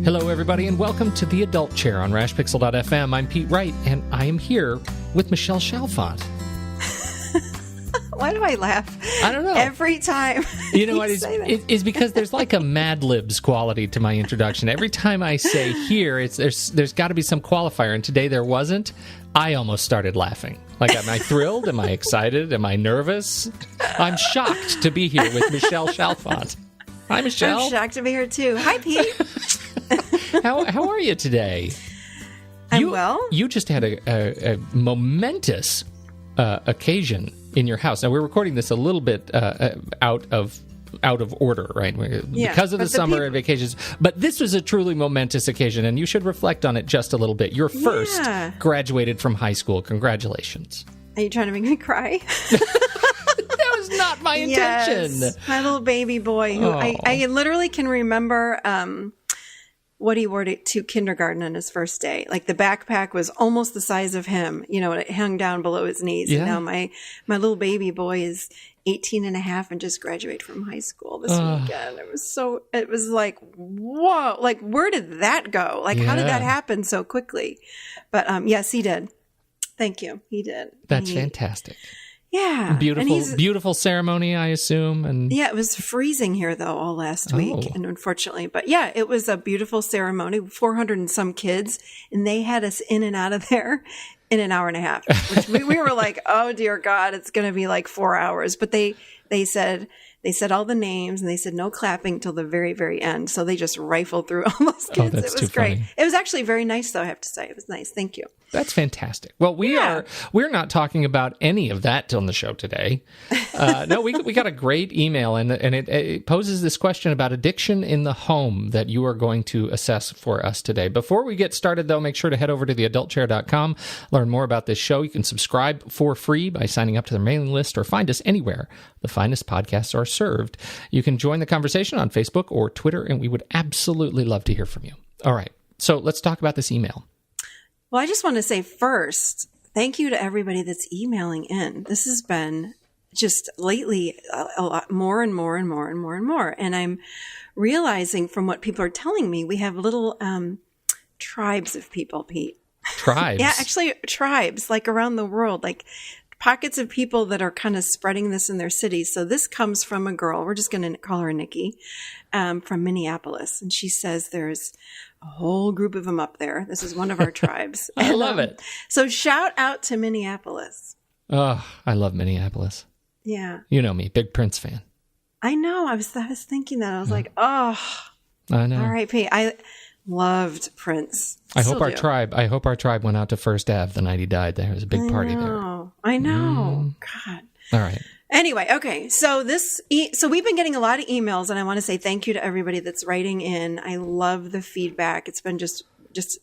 Hello, everybody, and welcome to The Adult Chair on rashpixel.fm. I'm Pete Wright, and I am here with Michelle Chalfant. Why do I laugh? I don't know. Every time you know what? It's because there's like a Mad Libs quality to my introduction. Every time I say here, there's got to be some qualifier, and today there wasn't. I almost started laughing. Like, am I thrilled? Am I excited? Am I nervous? I'm shocked to be here with Michelle Chalfant. Hi, Michelle. I'm shocked to be here, too. Hi, Pete. How are you today? I'm well. You just had a momentous occasion in your house. Now, we're recording this a little bit out of order, right? Because of the summer and vacations. But this was a truly momentous occasion, and you should reflect on it just a little bit. You're first graduated from high school. Congratulations. Are you trying to make me cry? That was not my intention. Yes, my little baby boy, who I literally can remember what he wore to kindergarten on his first day. Like, the backpack was almost the size of him, it hung down below his knees. Yeah. And now my little baby boy is 18 and a half and just graduated from high school this weekend. It was like, whoa, like, where did that go? Like, how did that happen so quickly? But yes, he did. Thank you. He did. That's fantastic. Yeah. Beautiful ceremony, I assume. And yeah, it was freezing here, though, all last week, and unfortunately. But yeah, it was a beautiful ceremony, 400 and some kids, and they had us in and out of there in an hour and a half, which we were like, oh, dear God, it's going to be like 4 hours. But they said all the names, and they said no clapping till the very, very end. So they just rifled through all those kids. It was great. Funny. It was actually very nice, though, I have to say. It was nice. Thank you. That's fantastic. Well, we're not talking about any of that on the show today. No, we got a great email, and it poses this question about addiction in the home that you are going to assess for us today. Before we get started, though, make sure to head over to theadultchair.com, learn more about this show. You can subscribe for free by signing up to the mailing list, or find us anywhere the finest podcasts are served. You can join the conversation on Facebook or Twitter, and we would absolutely love to hear from you. All right, so let's talk about this email. Well, I just want to say first, thank you to everybody that's emailing in. This has been just lately a lot more and more and more and more and more. And I'm realizing from what people are telling me, we have little tribes of people, Pete. Tribes? Yeah, actually tribes, like around the world, like pockets of people that are kind of spreading this in their cities. So this comes from a girl, we're just going to call her Nikki, from Minneapolis. And she says there's a whole group of them up there. This is one of our tribes. I love it. So shout out to Minneapolis. Oh, I love Minneapolis. Yeah. You know me, big Prince fan. I know. I was thinking that. I was like, oh. I know. R.I.P. I loved Prince. I hope our tribe went out to First Ave the night he died. There was a big party there. I know. God. All right. Anyway, okay. So so we've been getting a lot of emails, and I want to say thank you to everybody that's writing in. I love the feedback. It's been just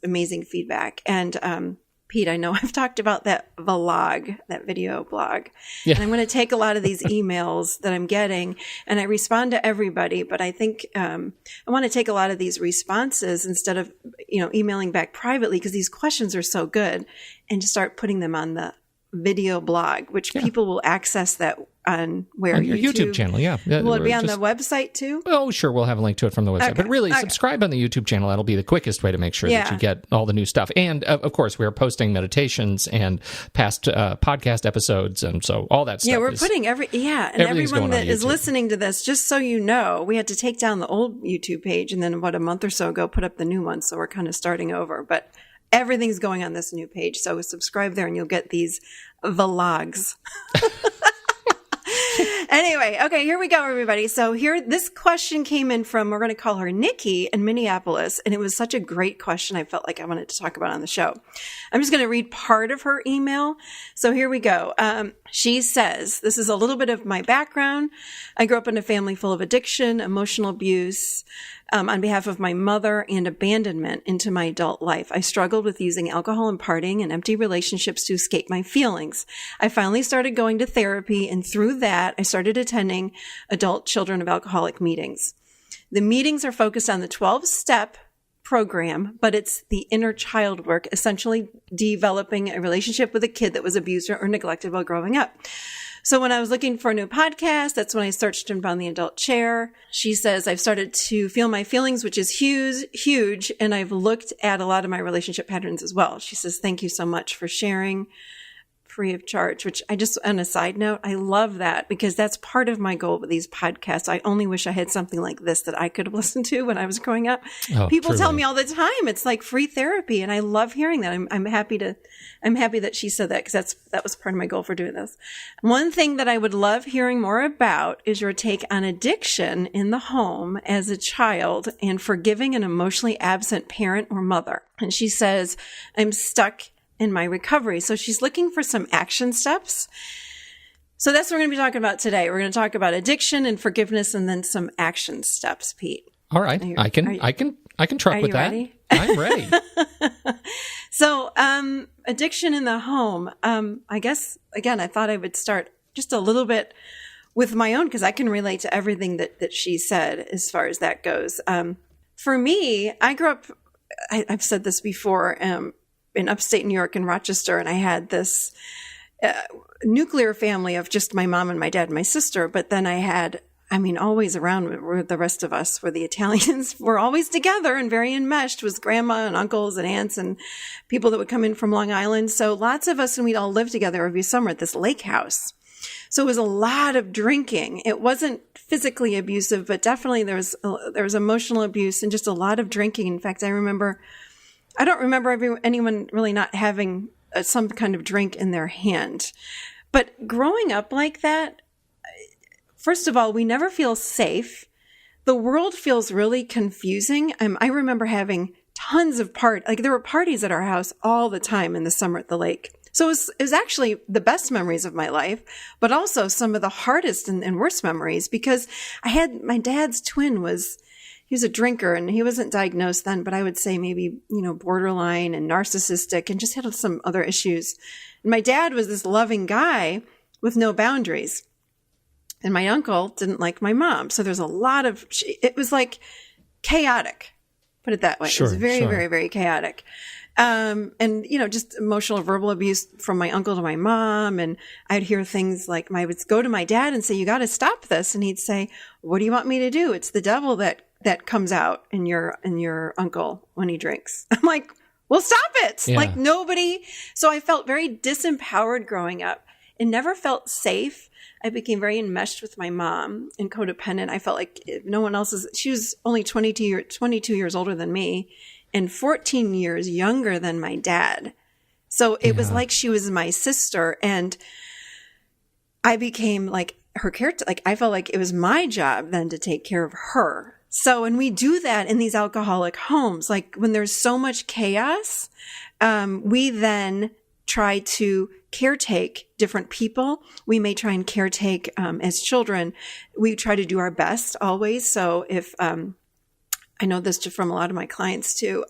amazing feedback. And Pete, I know I've talked about that vlog, that video blog. Yeah. And I'm going to take a lot of these emails that I'm getting, and I respond to everybody, but I think I want to take a lot of these responses instead of emailing back privately, because these questions are so good, and to start putting them on the video blog, which people will access that on your YouTube channel. Yeah. Will it be on the website too? Oh, sure. We'll have a link to it from the website. Okay. But really, subscribe on the YouTube channel. That'll be the quickest way to make sure that you get all the new stuff. And of course, we are posting meditations and past podcast episodes, and so all that stuff. Yeah, we're putting and everyone that is listening to this, just so you know, we had to take down the old YouTube page, and then about a month or so ago, put up the new one. So we're kind of starting over, but everything's going on this new page. So subscribe there and you'll get these vlogs. Anyway, okay, here we go, everybody. So this question came in from, we're going to call her Nikki in Minneapolis. And it was such a great question. I felt like I wanted to talk about it on the show. I'm just going to read part of her email. So here we go. She says, this is a little bit of my background. I grew up in a family full of addiction, emotional abuse, on behalf of my mother, and abandonment into my adult life. I struggled with using alcohol and partying and empty relationships to escape my feelings. I finally started going to therapy, and through that, I started attending adult children of alcoholic meetings. The meetings are focused on the 12-step program, but it's the inner child work, essentially developing a relationship with a kid that was abused or neglected while growing up. So when I was looking for a new podcast, that's when I searched and found The Adult Chair. She says, I've started to feel my feelings, which is huge. And I've looked at a lot of my relationship patterns as well. She says, thank you so much for sharing free of charge, which I just, on a side note, I love that because that's part of my goal with these podcasts. I only wish I had something like this that I could have listened to when I was growing up. People tell me all the time, it's like free therapy. And I love hearing that. I'm happy that she said that because that was part of my goal for doing this. One thing that I would love hearing more about is your take on addiction in the home as a child and forgiving an emotionally absent parent or mother. And she says, I'm stuck in my recovery. So she's looking for some action steps. So that's what we're going to be talking about today. We're going to talk about addiction and forgiveness and then some action steps, Pete. All right. I can truck with that. Ready? I'm ready. So, addiction in the home. I guess, again, I thought I would start just a little bit with my own because I can relate to everything that she said as far as that goes. For me, I grew up, I've said this before, in upstate New York in Rochester, and I had this nuclear family of just my mom and my dad and my sister. But then I had, always around were the rest of us, were the Italians, were always together and very enmeshed with grandma and uncles and aunts and people that would come in from Long Island. So lots of us, and we'd all live together every summer at this lake house. So it was a lot of drinking. It wasn't physically abusive, but definitely there was emotional abuse and just a lot of drinking. In fact, I don't remember anyone really not having some kind of drink in their hand. But growing up like that, first of all, we never feel safe. The world feels really confusing. I remember having tons of there were parties at our house all the time in the summer at the lake. So it was actually the best memories of my life, but also some of the hardest and worst memories because my dad's twin he was a drinker and he wasn't diagnosed then, but I would say maybe, borderline and narcissistic and just had some other issues. And my dad was this loving guy with no boundaries. And my uncle didn't like my mom. So there's a lot it was like chaotic, put it that way. Sure, it was very, very, very chaotic. And, just emotional verbal abuse from my uncle to my mom. And I'd hear things like I would go to my dad and say, you got to stop this. And he'd say, what do you want me to do? It's the devil that comes out in your uncle when he drinks. I'm like, well, stop it. Yeah. Like nobody. So I felt very disempowered growing up and never felt safe. I became very enmeshed with my mom and codependent. I felt like no one else she was only 22 years older than me and 14 years younger than my dad. So it was like she was my sister. And I became like her caretaker. Like I felt like it was my job then to take care of her. So, and we do that in these alcoholic homes, like when there's so much chaos, we then try to caretake different people. We may try and caretake as children. We try to do our best always. So if, I know this from a lot of my clients too,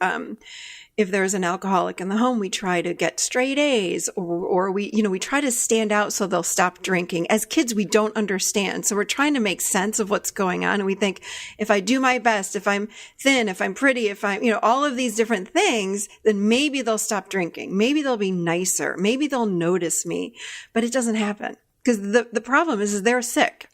if there's an alcoholic in the home, we try to get straight A's or we try to stand out so they'll stop drinking. As kids, we don't understand. So we're trying to make sense of what's going on. And we think if I do my best, if I'm thin, if I'm pretty, if I'm, all of these different things, then maybe they'll stop drinking. Maybe they'll be nicer. Maybe they'll notice me, but it doesn't happen because the problem is they're sick,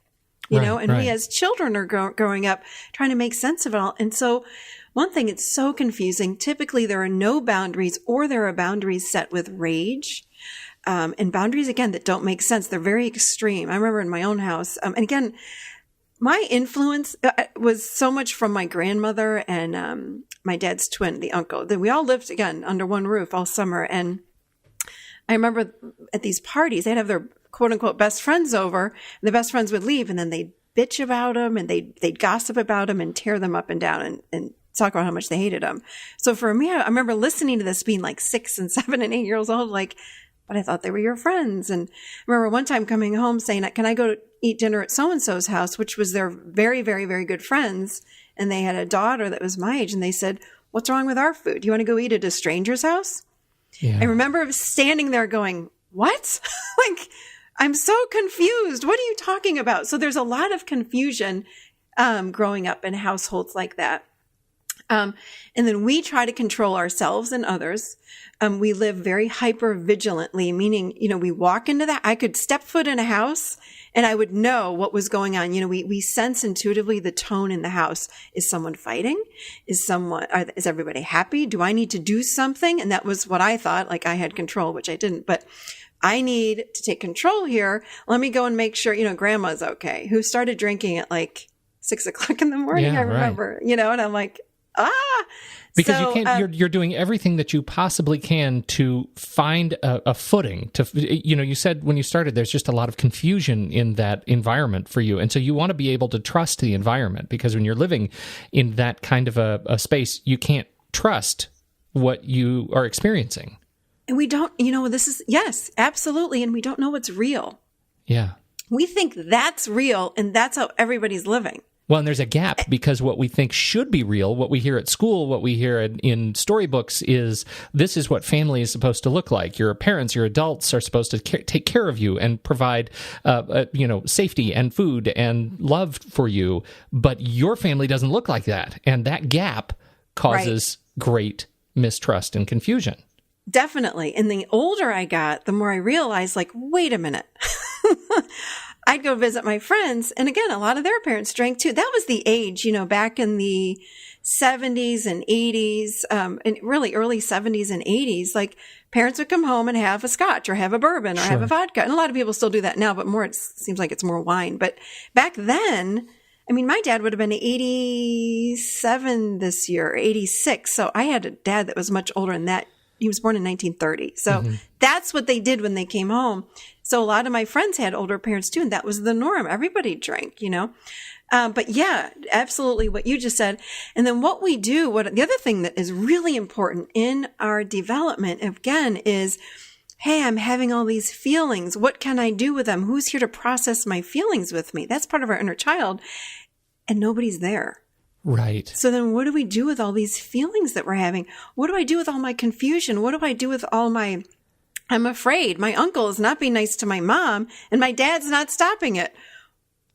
we as children are growing up trying to make sense of it all. And so one thing, it's so confusing. Typically, there are no boundaries or there are boundaries set with rage. And boundaries, again, that don't make sense. They're very extreme. I remember in my own house. And again, my influence was so much from my grandmother and my dad's twin, the uncle. That we all lived, again, under one roof all summer. And I remember at these parties, they'd have their quote-unquote best friends over. And the best friends would leave, and then they'd bitch about them, and they'd gossip about them and tear them up and down and talk about how much they hated them. So for me, I remember listening to this being like 6 and 7 and 8 years old, like, but I thought they were your friends. And I remember one time coming home saying, can I go eat dinner at so-and-so's house, which was their very, very, very good friends. And they had a daughter that was my age. And they said, what's wrong with our food? Do you want to go eat at a stranger's house? Yeah. I remember standing there going, what? Like, I'm so confused. What are you talking about? So there's a lot of confusion growing up in households like that. And then we try to control ourselves and others. We live very hyper vigilantly, meaning, we walk into that. I could step foot in a house and I would know what was going on. We sense intuitively the tone in the house. Is someone fighting? Is everybody happy? Do I need to do something? And that was what I thought, like I had control, which I didn't, but I need to take control here. Let me go and make sure, grandma's okay, who started drinking at like 6 o'clock in the morning. Yeah, I remember, and I'm like, because you can't. You're doing everything that you possibly can to find a footing. You said when you started, there's just a lot of confusion in that environment for you, and so you want to be able to trust the environment, because when you're living in that kind of a space, you can't trust what you are experiencing. And we don't. This is yes, absolutely, and we don't know what's real. Yeah, we think that's real, and that's how everybody's living. Well, and there's a gap, because what we think should be real, what we hear at school, what we hear in storybooks is this is what family is supposed to look like. Your parents, your adults are supposed to take care of you and provide, safety and food and love for you. But your family doesn't look like that. And that gap causes great mistrust and confusion. Definitely. And the older I got, the more I realized, like, wait a minute. I'd go visit my friends. And again, a lot of their parents drank too. That was the age, back in the 70s and 80s, and really early 70s and 80s, like parents would come home and have a scotch or have a bourbon or have a vodka. And a lot of people still do that now, but more, it seems like it's more wine. But back then, my dad would have been 87 this year, 86. So I had a dad that was much older than that. He was born in 1930. So that's what they did when they came home. So a lot of my friends had older parents too, and that was the norm. Everybody drank, But yeah, absolutely what you just said. And then what we do, the other thing that is really important in our development, again, is, hey, I'm having all these feelings. What can I do with them? Who's here to process my feelings with me? That's part of our inner child. And nobody's there. Right. So then what do we do with all these feelings that we're having? What do I do with all my confusion? What do I do with all I'm afraid my uncle is not being nice to my mom and my dad's not stopping it.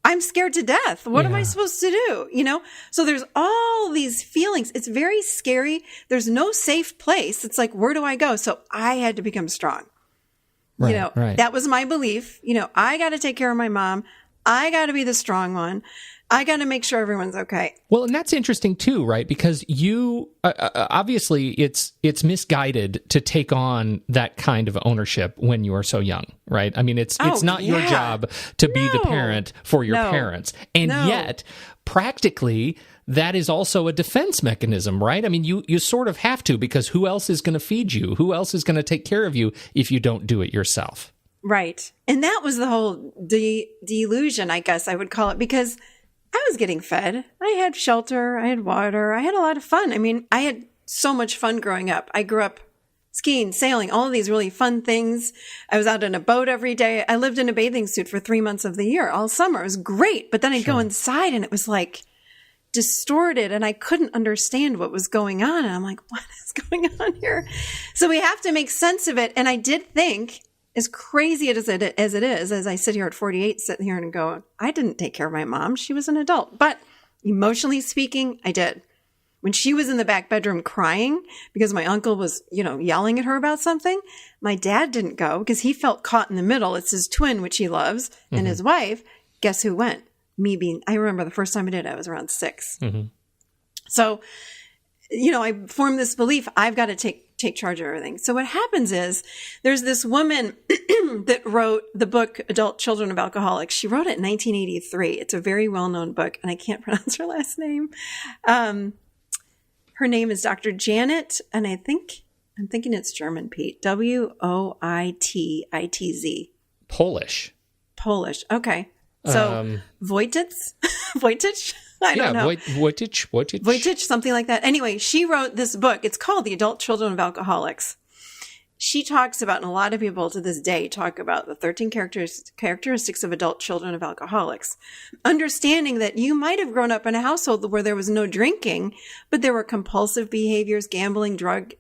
I'm scared to death. What am I supposed to do? So there's all these feelings. It's very scary. There's no safe place. It's like, where do I go? So I had to become strong. Right, right. That was my belief. I got to take care of my mom. I got to be the strong one. I got to make sure everyone's okay. Well, and that's interesting too, right? Because you obviously it's misguided to take on that kind of ownership when you are so young, right? It's not your job to be the parent for your parents, and yet practically that is also a defense mechanism, right? You sort of have to, because who else is going to feed you? Who else is going to take care of you if you don't do it yourself? Right, and that was the whole delusion, I guess I would call it, because I was getting fed. I had shelter. I had water. I had a lot of fun. I had so much fun growing up. I grew up skiing, sailing, all of these really fun things. I was out in a boat every day. I lived in a bathing suit for 3 months of the year, all summer. It was great. But then I'd go inside and it was like distorted and I couldn't understand what was going on. And I'm like, what is going on here? So we have to make sense of it. And I did think, as crazy as it is, as I sit here at 48, sitting here and go, I didn't take care of my mom. She was an adult. But emotionally speaking, I did. When she was in the back bedroom crying because my uncle was, yelling at her about something, my dad didn't go because he felt caught in the middle. It's his twin, which he loves, and his wife. Guess who went? I remember the first time I did, I was around 6. So, I formed this belief, I've got to take charge of everything. So what happens is there's this woman that wrote the book, Adult Children of Alcoholics. She wrote it in 1983. It's a very well-known book, and I can't pronounce her last name. Her name is Dr. Janet, and I'm thinking it's German, Pete. Woititz. Polish. Okay. So Wojtitz? Wojtitz? I don't know. Wojtitz, something like that. Anyway, she wrote this book. It's called The Adult Children of Alcoholics. she talks about, and a lot of people to this day talk about, the 13 characteristics of adult children of alcoholics. Understanding that you might have grown up in a household where there was no drinking, but there were compulsive behaviors, gambling, drug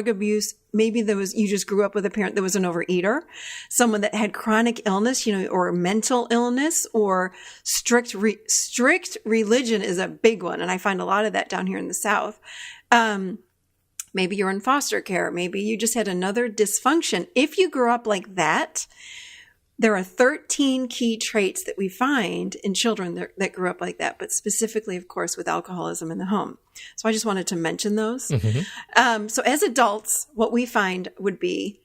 abuse. Maybe you just grew up with a parent that was an overeater, someone that had chronic illness, or mental illness, or strict religion is a big one. And I find a lot of that down here in the South. Maybe you're in foster care. Maybe you just had another dysfunction. If you grew up like that, there are 13 key traits that we find in children that grew up like that, but specifically, of course, with alcoholism in the home. So I just wanted to mention those. Mm-hmm. So as adults, what we find would be,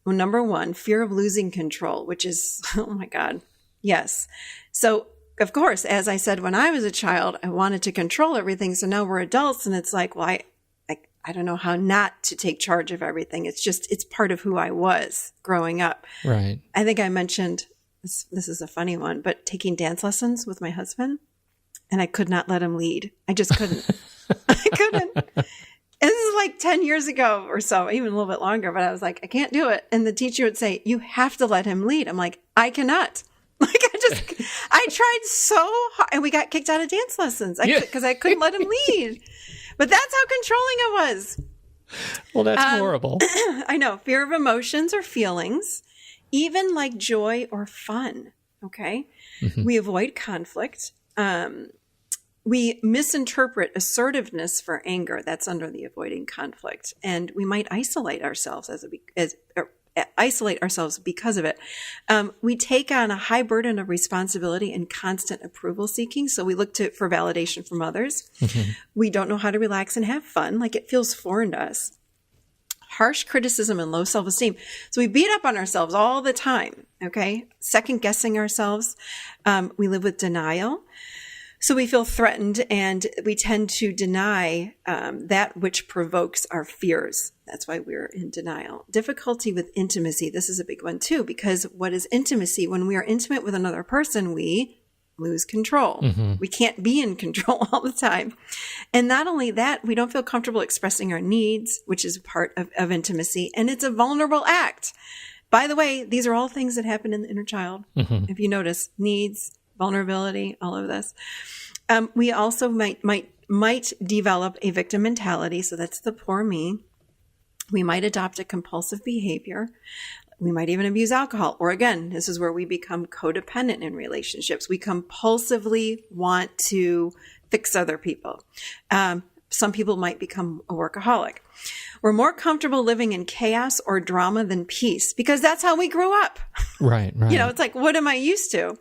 well, number one, fear of losing control, which is, oh my God, yes. So of course, as I said, when I was a child, I wanted to control everything. So now we're adults and it's like, well, I don't know how not to take charge of everything. It's part of who I was growing up. Right. I think I mentioned, this is a funny one, but taking dance lessons with my husband, and I could not let him lead. I just couldn't. I couldn't. And this is like 10 years ago or so, even a little bit longer, but I was like, I can't do it. And the teacher would say, you have to let him lead. I'm like, I cannot. I tried so hard, and we got kicked out of dance lessons because I couldn't let him lead. But that's how controlling I was. Well, that's horrible. I know. Fear of emotions or feelings, even like joy or fun. Okay. Mm-hmm. We avoid conflict. We misinterpret assertiveness for anger. That's under the avoiding conflict. And we might isolate ourselves isolate ourselves because of it. We take on a high burden of responsibility and constant approval seeking. So we look for validation from others. Mm-hmm. We don't know how to relax and have fun. Like it feels foreign to us. Harsh criticism and low self-esteem. So we beat up on ourselves all the time. Okay. Second guessing ourselves. We live with denial. So we feel threatened and we tend to deny that which provokes our fears. That's why we're in denial. Difficulty with intimacy. This is a big one too, because what is intimacy? When we are intimate with another person, we lose control. Mm-hmm. We can't be in control all the time. And not only that, we don't feel comfortable expressing our needs, which is part of intimacy. And it's a vulnerable act. By the way, these are all things that happen in the inner child. Mm-hmm. If you notice, needs, vulnerability, all of this. We also might develop a victim mentality. So that's the poor me. We might adopt a compulsive behavior. We might even abuse alcohol. Or again, this is where we become codependent in relationships. We compulsively want to fix other people. Some people might become a workaholic. We're more comfortable living in chaos or drama than peace because that's how we grew up. Right. It's like, what am I used to?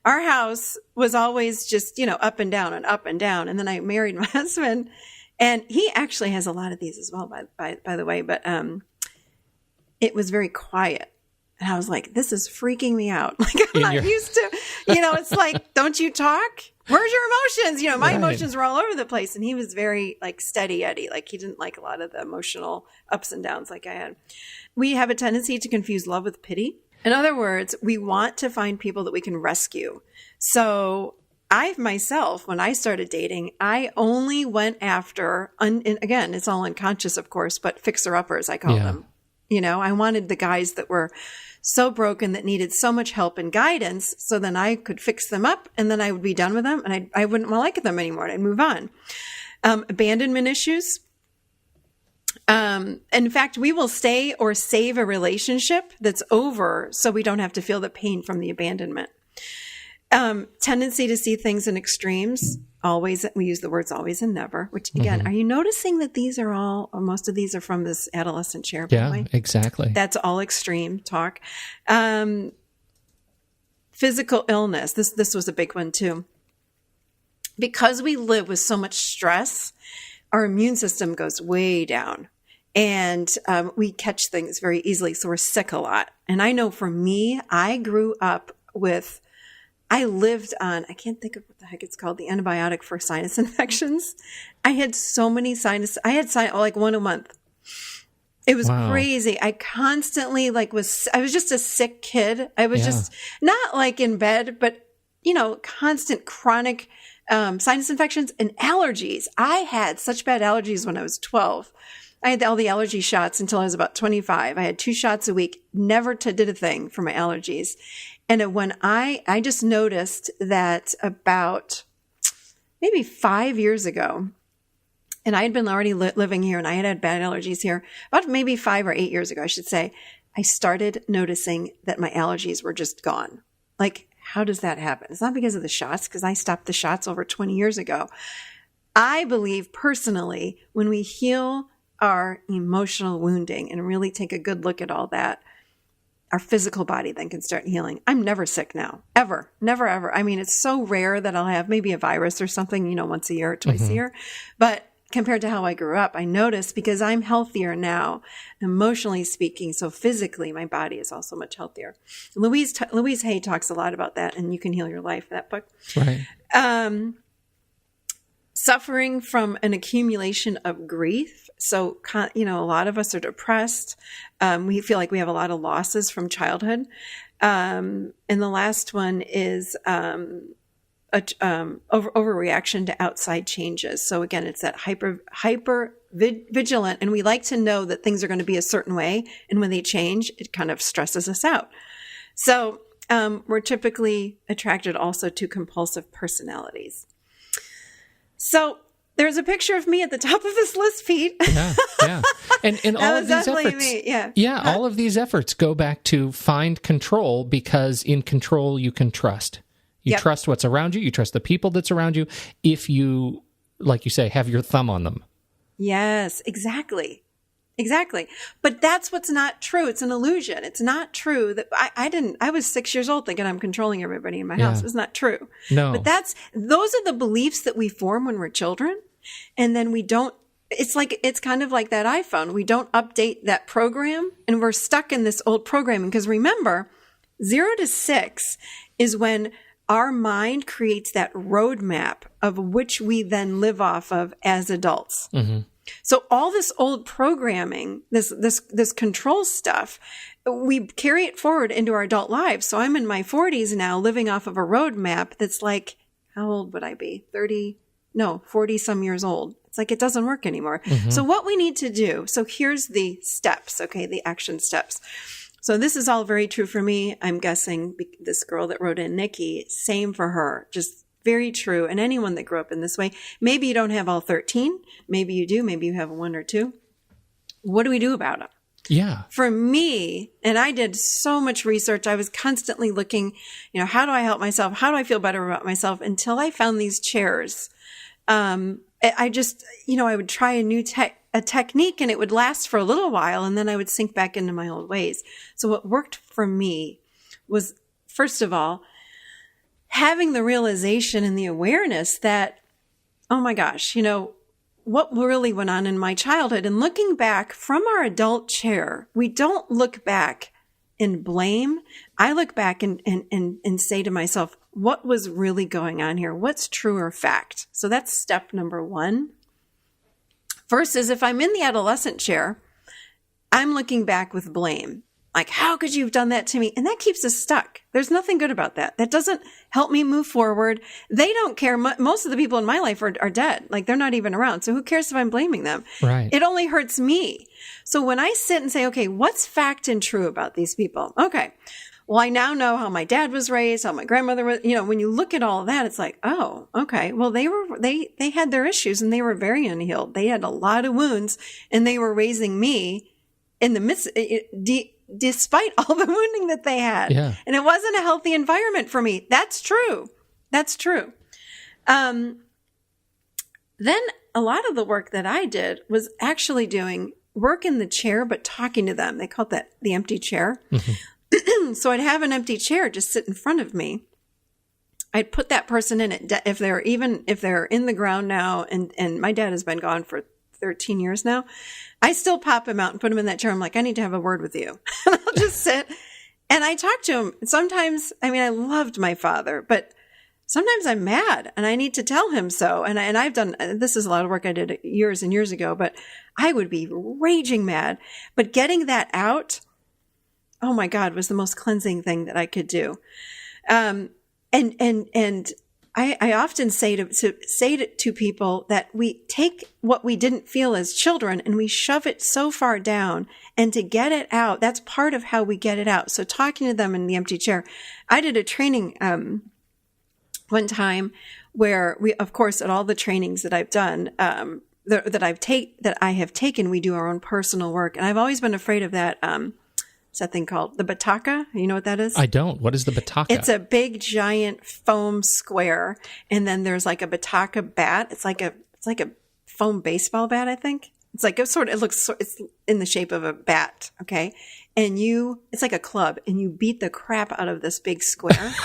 Our house was always just, up and down and up and down. And then I married my husband, and he actually has a lot of these as well, by the way. But it was very quiet. And I was like, this is freaking me out. Like, I'm not used to, it's like, don't you talk? Where's your emotions? My emotions were all over the place. And he was very like steady Eddie. Like he didn't like a lot of the emotional ups and downs like I had. We have a tendency to confuse love with pity. In other words, we want to find people that we can rescue. So I myself, when I started dating, I only went after, and again, it's all unconscious, of course, but fixer-uppers, I call them. I wanted the guys that were so broken that needed so much help and guidance, so then I could fix them up, and then I would be done with them, and I wouldn't like them anymore, and I'd move on. Abandonment issues. In fact, we will stay or save a relationship that's over so we don't have to feel the pain from the abandonment. Tendency to see things in extremes. Always, we use the words always and never, which again, Are you noticing that these are all, or most of these are from this adolescent chair? Yeah, exactly. That's all extreme talk. Physical illness. This was a big one too. Because we live with so much stress, our immune system goes way down. And we catch things very easily. So we're sick a lot. And I know for me, I grew up with, I lived on, I can't think of what the heck it's called, the antibiotic for sinus infections. I had so many I had like one a month. It was crazy. I constantly I was just a sick kid. I was just not like in bed, but, constant chronic sinus infections and allergies. I had such bad allergies when I was 12. I had all the allergy shots until I was about 25. I had 2 shots a week, never did a thing for my allergies. And when I just noticed that about maybe 5 years ago, and I had been already living here and I had bad allergies here, about maybe 5 or 8 years ago, I should say, I started noticing that my allergies were just gone. Like, how does that happen? It's not because of the shots, because I stopped the shots over 20 years ago. I believe personally, when we heal our emotional wounding and really take a good look at all that, our physical body then can start healing. I'm never sick now, ever, never, ever. I mean, it's so rare that I'll have maybe a virus or something, once a year or twice a year. But compared to how I grew up, I noticed because I'm healthier now, emotionally speaking. So physically, my body is also much healthier. Louise Hay talks a lot about that, and You Can Heal Your Life, that book. Right. Suffering from an accumulation of grief. So, a lot of us are depressed. We feel like we have a lot of losses from childhood. And the last one is overreaction to outside changes. So again, it's that hyper vigilant, and we like to know that things are going to be a certain way, and when they change, it kind of stresses us out. So we're typically attracted also to compulsive personalities. So there's a picture of me at the top of this list, Pete. Yeah. And all of these efforts, me. all of these efforts go back to find control, because in control you can trust. You trust what's around you. You trust the people that's around you. If you, like you say, have your thumb on them. Yes, exactly. But that's what's not true. It's an illusion. It's not true that I was 6 years old thinking I'm controlling everybody in my house. It's not true. No. But those are the beliefs that we form when we're children. And then we don't, it's kind of like that iPhone. We don't update that program, and we're stuck in this old programming. Because remember, 0 to 6 is when our mind creates that roadmap of which we then live off of as adults. Mm-hmm. So all this old programming, this control stuff, we carry it forward into our adult lives. So I'm in my 40s now, living off of a roadmap that's like, how old would I be? 40 some years old. It's like, it doesn't work anymore. Mm-hmm. So what we need to do, so here's the steps, okay, the action steps. So this is all very true for me. I'm guessing this girl that wrote in, Nikki, same for her. Just very true. And anyone that grew up in this way, maybe you don't have all 13. Maybe you do. Maybe you have 1 or 2. What do we do about them? Yeah. For me, and I did so much research. I was constantly looking, how do I help myself? How do I feel better about myself? Until I found these chairs. I just, I would try a technique, and it would last for a little while, and then I would sink back into my old ways. So what worked for me was, first of all, having the realization and the awareness that, oh my gosh, what really went on in my childhood. And looking back from our adult chair, we don't look back and blame. I look back and say to myself, what was really going on here? What's true or fact? So that's step number 1. Versus if I'm in the adolescent chair, I'm looking back with blame. Like, how could you have done that to me? And that keeps us stuck. There's nothing good about that. That doesn't help me move forward. They don't care. Most of the people in my life are dead. Like, they're not even around. So who cares if I'm blaming them? Right. It only hurts me. So when I sit and say, okay, what's fact and true about these people? Okay. Well, I now know how my dad was raised, how my grandmother was, when you look at all of that, it's like, oh, okay. Well, they had their issues, and they were very unhealed. They had a lot of wounds, and they were raising me in the midst, despite all the wounding that they had. Yeah. And it wasn't a healthy environment for me. That's true. Then a lot of the work that I did was actually doing work in the chair, but talking to them. They called that the empty chair. Mm-hmm. So I'd have an empty chair just sit in front of me. I'd put that person in it. If they're in the ground now, and my dad has been gone for 13 years now, I still pop him out and put him in that chair. I'm like, I need to have a word with you. And I'll just sit and I talk to him. Sometimes, I loved my father, but sometimes I'm mad and I need to tell him so. And I've done, this is a lot of work I did years and years ago, but I would be raging mad. But getting that out, oh my God, was the most cleansing thing that I could do. And I often say to people that we take what we didn't feel as children and we shove it so far down, and to get it out, that's part of how we get it out. So talking to them in the empty chair, I did a training one time where we, of course, at all the trainings that I've done, that I have taken, we do our own personal work, and I've always been afraid of that. What's that thing called? The Bataka? You know what that is? I don't. What is the Bataka? It's a big, giant foam square, and then there's like a Bataka bat. It's like a foam baseball bat, I think. It's like it's in the shape of a bat, okay? And it's like a club, and you beat the crap out of this big square.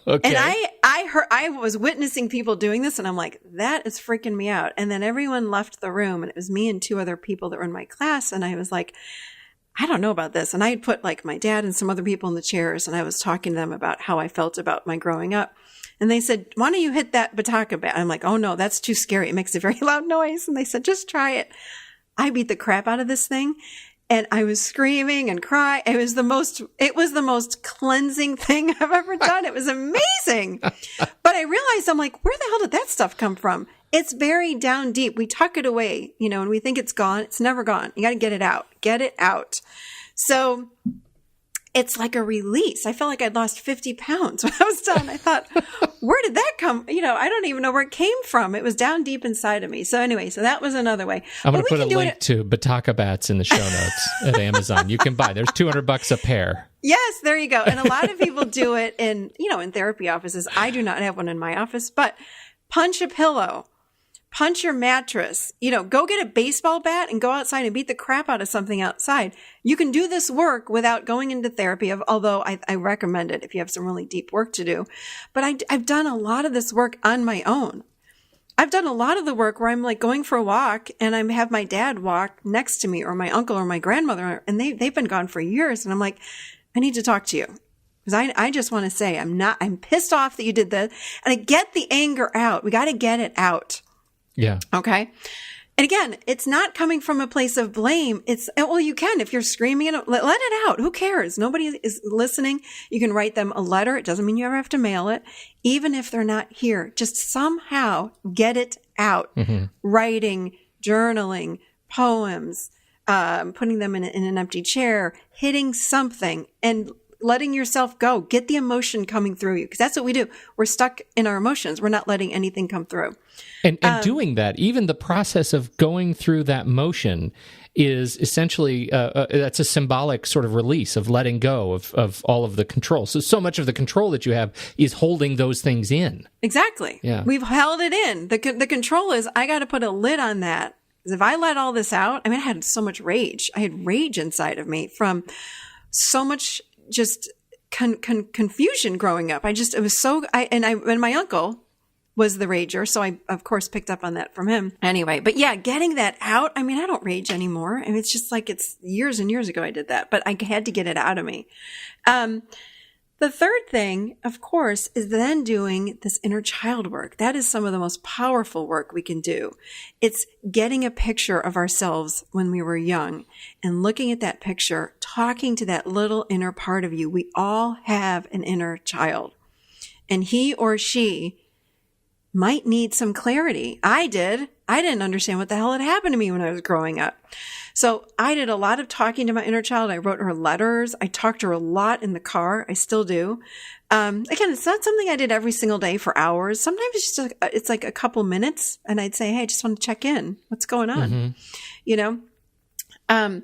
Okay. And I was witnessing people doing this, and I'm like, that is freaking me out. And then everyone left the room, and it was me and two other people that were in my class, and I was like, I don't know about this. And I had put like my dad and some other people in the chairs, and I was talking to them about how I felt about my growing up. And they said, why don't you hit that Bataka bat? I'm like, oh no, that's too scary. It makes a very loud noise. And they said, just try it. I beat the crap out of this thing. And I was screaming and crying. It was the most cleansing thing I've ever done. It was amazing. But I realized, I'm like, where the hell did that stuff come from? It's buried down deep. We tuck it away, and we think it's gone. It's never gone. You got to get it out. Get it out. So it's like a release. I felt like I'd lost 50 pounds when I was done. I thought, where did that come? I don't even know where it came from. It was down deep inside of me. So anyway, that was another way. I'm going to put a link to Bataka Bats in the show notes at Amazon. You can buy. There's $200 a pair. Yes, there you go. And a lot of people do it in therapy offices. I do not have one in my office, but punch a pillow. Punch your mattress, go get a baseball bat and go outside and beat the crap out of something outside. You can do this work without going into therapy, although I recommend it if you have some really deep work to do. But I've done a lot of this work on my own. I've done a lot of the work where I'm like going for a walk and I have my dad walk next to me, or my uncle or my grandmother, and they've been gone for years. And I'm like, I need to talk to you. Because I just want to say, I'm pissed off that you did that. And I get the anger out. We got to get it out. Yeah. Okay. And again, it's not coming from a place of blame. You can, if you're screaming, let it out. Who cares? Nobody is listening. You can write them a letter. It doesn't mean you ever have to mail it. Even if they're not here, just somehow get it out. Mm-hmm. Writing, journaling, poems, putting them in an empty chair, hitting something, and letting yourself go. Get the emotion coming through you, because that's what we do. We're stuck in our emotions. We're not letting anything come through. And doing that, even the process of going through that motion is essentially, that's a symbolic sort of release of letting go of all of the control. So much of the control that you have is holding those things in. Exactly. Yeah. We've held it in. The control is, I got to put a lid on that. Because if I let all this out, I had so much rage. I had rage inside of me from so much just confusion growing up. And my uncle was the rager, so I of course picked up on that from him. Anyway, but yeah, getting that out. I don't rage anymore. It's just like it's years and years ago I did that, but I had to get it out of me. The third thing, of course, is then doing this inner child work. That is some of the most powerful work we can do. It's getting a picture of ourselves when we were young and looking at that picture, talking to that little inner part of you. We all have an inner child, and he or she might need some clarity. I did. I didn't understand what the hell had happened to me when I was growing up. So I did a lot of talking to my inner child. I wrote her letters. I talked to her a lot in the car. I still do. Again, it's not something I did every single day for hours. Sometimes it's like a couple minutes, and I'd say, hey, I just want to check in. What's going on? Mm-hmm.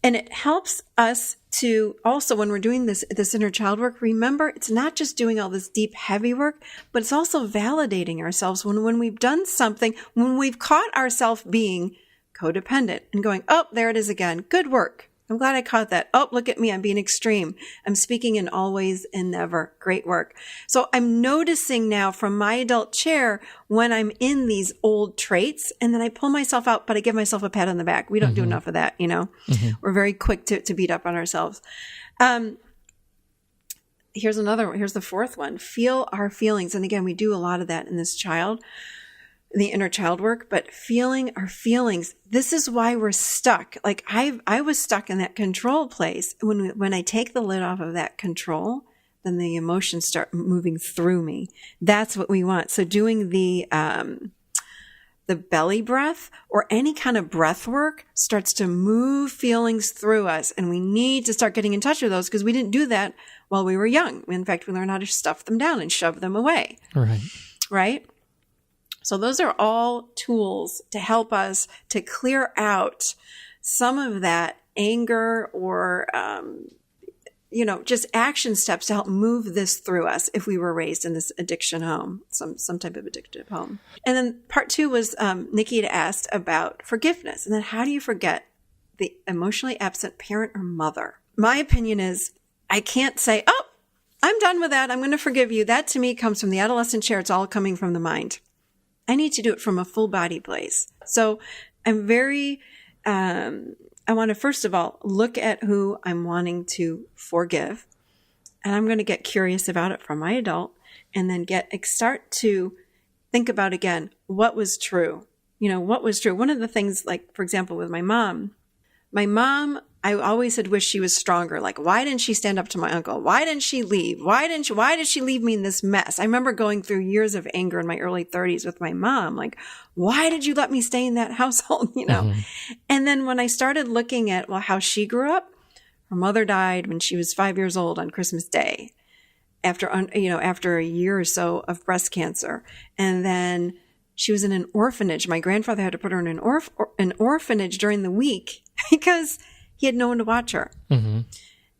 And it helps us to also, when we're doing this inner child work, remember, it's not just doing all this deep, heavy work, but it's also validating ourselves when we've done something, when we've caught ourselves being codependent and going, oh, there it is again. Good work. I'm glad I caught that. Oh, look at me. I'm being extreme. I'm speaking in always and never. Great work. So I'm noticing now from my adult chair when I'm in these old traits, and then I pull myself out, but I give myself a pat on the back. We don't do enough of that, Mm-hmm. We're very quick to beat up on ourselves. Here's the fourth one. Feel our feelings. And again, we do a lot of that in this the inner child work, but feeling our feelings. This is why we're stuck. Like I was stuck in that control place. When I take the lid off of that control, then the emotions start moving through me. That's what we want. So doing the belly breath or any kind of breath work starts to move feelings through us. And we need to start getting in touch with those because we didn't do that while we were young. In fact, we learned how to stuff them down and shove them away. Right? So those are all tools to help us to clear out some of that anger or, just action steps to help move this through us if we were raised in this addiction home, some type of addictive home. And then part 2 was Nikki had asked about forgiveness. And then how do you forget the emotionally absent parent or mother? My opinion is I can't say, oh, I'm done with that. I'm going to forgive you. That to me comes from the adolescent chair. It's all coming from the mind. I need to do it from a full body place. So I'm very, I want to first of all look at who I'm wanting to forgive. And I'm going to get curious about it from my adult and then start to think about again, what was true? What was true? One of the things, like, for example, with my mom, I always had wished she was stronger. Like, why didn't she stand up to my uncle? Why didn't she leave? Why did she leave me in this mess? I remember going through years of anger in my early 30s with my mom. Like, why did you let me stay in that household? Mm-hmm. And then when I started looking at, how she grew up, her mother died when she was 5 years old on Christmas Day after a year or so of breast cancer. And then she was in an orphanage. My grandfather had to put her in an orphanage during the week because he had no one to watch her. Mm-hmm.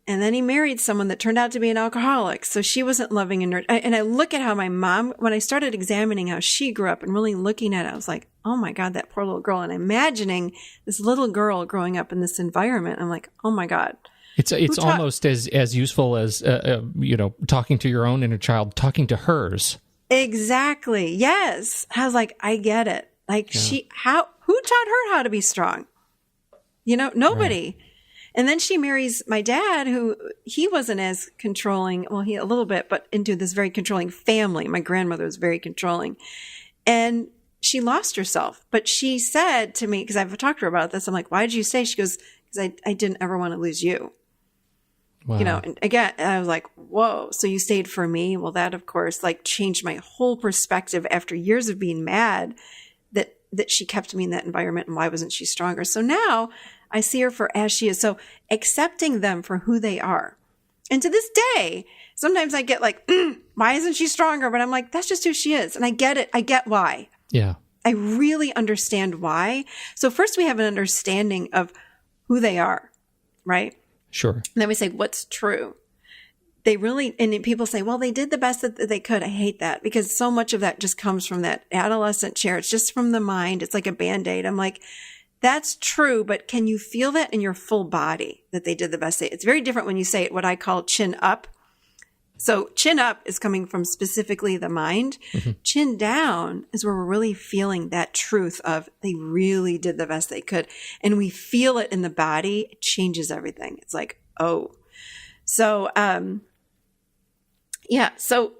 And then he married someone that turned out to be an alcoholic. So she wasn't loving and I look at how my mom, when I started examining how she grew up and really looking at it, I was like, oh my God, that poor little girl. And imagining this little girl growing up in this environment, I'm like, oh my God. It's almost as useful as, talking to your own inner child, talking to hers. Exactly. Yes. I was like, I get it. Like who taught her how to be strong? Nobody. Right. And then she marries my dad, who he wasn't as controlling. Well, he a little bit, but into this very controlling family. My grandmother was very controlling. And she lost herself. But she said to me, because I've talked to her about this, I'm like, why did you stay? She goes, because I didn't ever want to lose you. Wow. And again, I was like, whoa, so you stayed for me? Well, that, of course, changed my whole perspective after years of being mad that she kept me in that environment, and why wasn't she stronger? So now I see her for as she is. So accepting them for who they are. And to this day, sometimes I get like, why isn't she stronger? But I'm like, that's just who she is. And I get it. I get why. Yeah. I really understand why. So first we have an understanding of who they are, right? Sure. And then we say, what's true? They really, and people say, well, they did the best that they could. I hate that because so much of that just comes from that adolescent chair. It's just from the mind. It's like a Band-Aid. I'm like, that's true, but can you feel that in your full body that they did the best? It's very different when you say it, what I call chin up. So chin up is coming from specifically the mind. Mm-hmm. Chin down is where we're really feeling that truth of they really did the best they could. And we feel it in the body. It changes everything. It's like, oh. So, so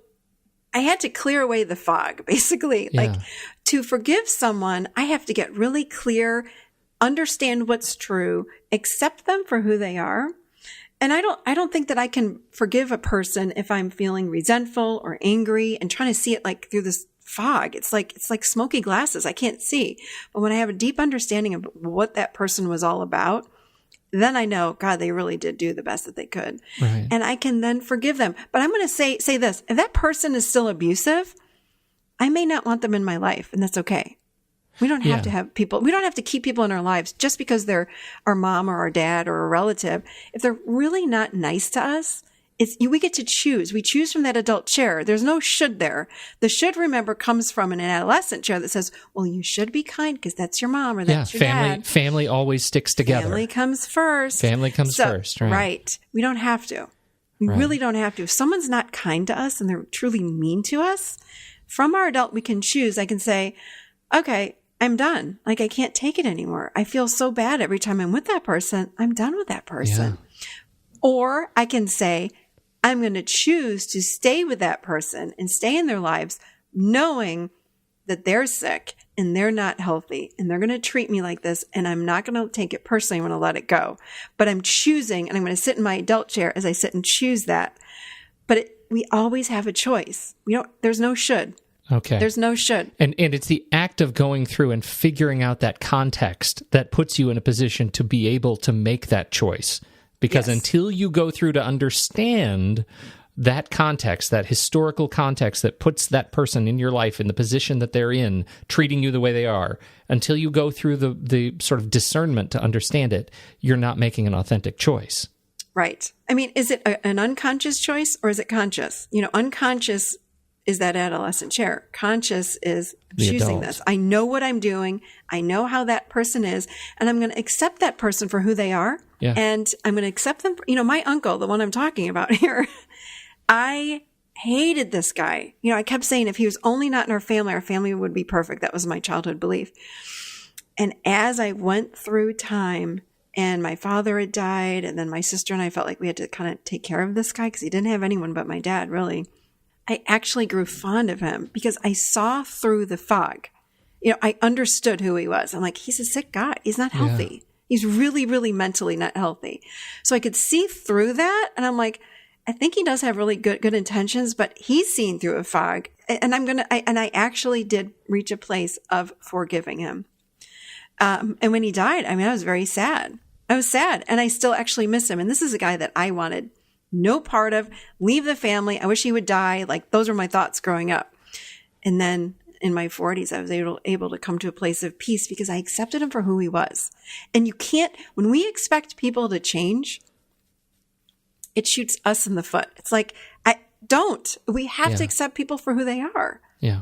I had to clear away the fog, basically. Yeah. Like to forgive someone, I have to get really clear, understand what's true, accept them for who they are. And I don't think that I can forgive a person if I'm feeling resentful or angry and trying to see it like through this fog. It's like smoky glasses. I can't see. But when I have a deep understanding of what that person was all about, then I know, God, they really did do the best that they could. Right. And I can then forgive them. But I'm going to say this. If that person is still abusive, I may not want them in my life, and that's okay. We don't have to have people. We don't have to keep people in our lives just because they're our mom or our dad or a relative. If they're really not nice to us, we get to choose. We choose from that adult chair. There's no should there. The should, remember, comes from an adolescent chair that says, well, you should be kind because that's your mom or that's your dad. Family always sticks together. Family comes first. First, right? Right. We don't have to. We really don't have to. If someone's not kind to us and they're truly mean to us, from our adult, we can choose. I can say, okay, I'm done. Like, I can't take it anymore. I feel so bad every time I'm with that person. I'm done with that person. Yeah. Or I can say, I'm going to choose to stay with that person and stay in their lives knowing that they're sick and they're not healthy and they're going to treat me like this, and I'm not going to take it personally. I'm going to let it go. But I'm choosing, and I'm going to sit in my adult chair as I sit and choose that. But we always have a choice. There's no should. Okay. There's no should. And it's the act of going through and figuring out that context that puts you in a position to be able to make that choice. Because until you go through to understand that context, that historical context that puts that person in your life in the position that they're in, treating you the way they are, until you go through the sort of discernment to understand it, you're not making an authentic choice. Right. I mean, is it an unconscious choice or is it conscious? Unconscious is that adolescent chair. Conscious is choosing this. I know what I'm doing. I know how that person is, and I'm going to accept that person for who they are. Yeah. And I'm going to accept them. My uncle, the one I'm talking about here, I hated this guy. I kept saying if he was only not in our family would be perfect. That was my childhood belief. And as I went through time and my father had died, and then my sister and I felt like we had to kind of take care of this guy because he didn't have anyone but my dad, really. I actually grew fond of him because I saw through the fog. I understood who he was. I'm like, he's a sick guy. He's not healthy. Yeah. He's really, really mentally not healthy. So I could see through that. And I'm like, I think he does have really good intentions, but he's seeing through a fog. And I actually did reach a place of forgiving him. And when he died, I was very sad. I was sad, and I still actually miss him. And this is a guy that I wanted no part of, leave the family. I wish he would die. Like, those were my thoughts growing up. And then in my 40s, I was able to come to a place of peace because I accepted him for who he was. And you can't, when we expect people to change, it shoots us in the foot. It's like, we have to accept people for who they are. Yeah.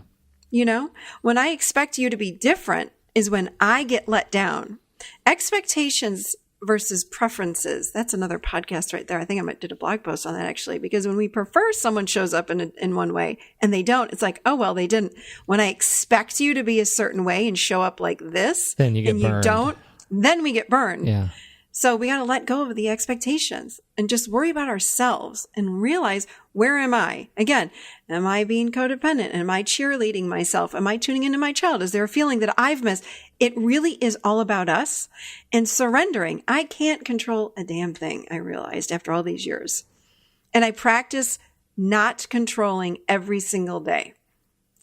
When I expect you to be different is when I get let down. Expectations versus preferences. That's another podcast right there. I think I did a blog post on that actually, because when we prefer someone shows up in one way and they don't, it's like, oh, well, they didn't. When I expect you to be a certain way and show up like this, then you get burned. You don't, then we get burned. Yeah. So we got to let go of the expectations and just worry about ourselves and realize, where am I? Again, am I being codependent? Am I cheerleading myself? Am I tuning into my child? Is there a feeling that I've missed? It really is all about us and surrendering. I can't control a damn thing, I realized after all these years. And I practice not controlling every single day,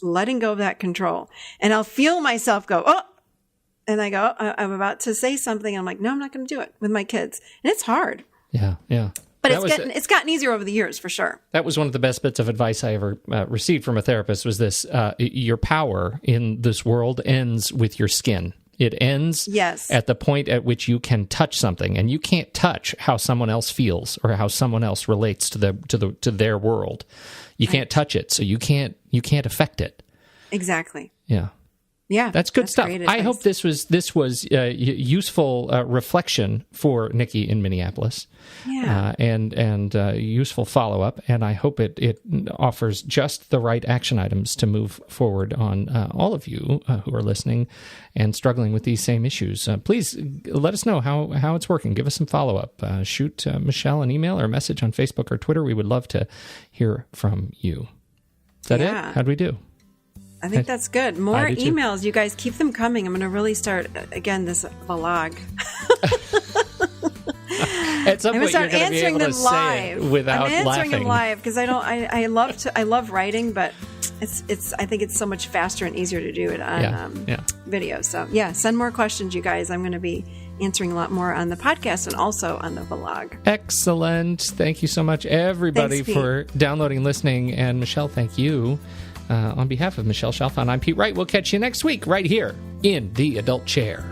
letting go of that control. And I'll feel myself go, oh, and I go, I'm about to say something. I'm like, no, I'm not going to do it with my kids. And it's hard. Yeah, yeah. But it's gotten easier over the years, for sure. That was one of the best bits of advice I ever received from a therapist was this, your power in this world ends with your skin. It ends at the point at which you can touch something, and you can't touch how someone else feels or how someone else relates to their world. You can't touch it, so you can't affect it. Exactly. Yeah. Yeah, that's good stuff. I hope this was useful reflection for Nikki in Minneapolis, and useful follow up. And I hope it offers just the right action items to move forward on all of you who are listening and struggling with these same issues. Please let us know how it's working. Give us some follow up. Shoot Michelle an email or a message on Facebook or Twitter. We would love to hear from you. Is that it? How'd we do? I think that's good. More emails, you guys. Keep them coming. I'm going to really start, again, this vlog. At some point, you're going to be able to say it without laughing. I'm answering them live because I love writing, but I think it's so much faster and easier to do it on video. So, send more questions, you guys. I'm going to be answering a lot more on the podcast and also on the vlog. Excellent. Thank you so much, everybody, for downloading and listening. And Michelle, thank you. On behalf of Michelle Chalfant, I'm Pete Wright. We'll catch you next week right here in the Adult Chair.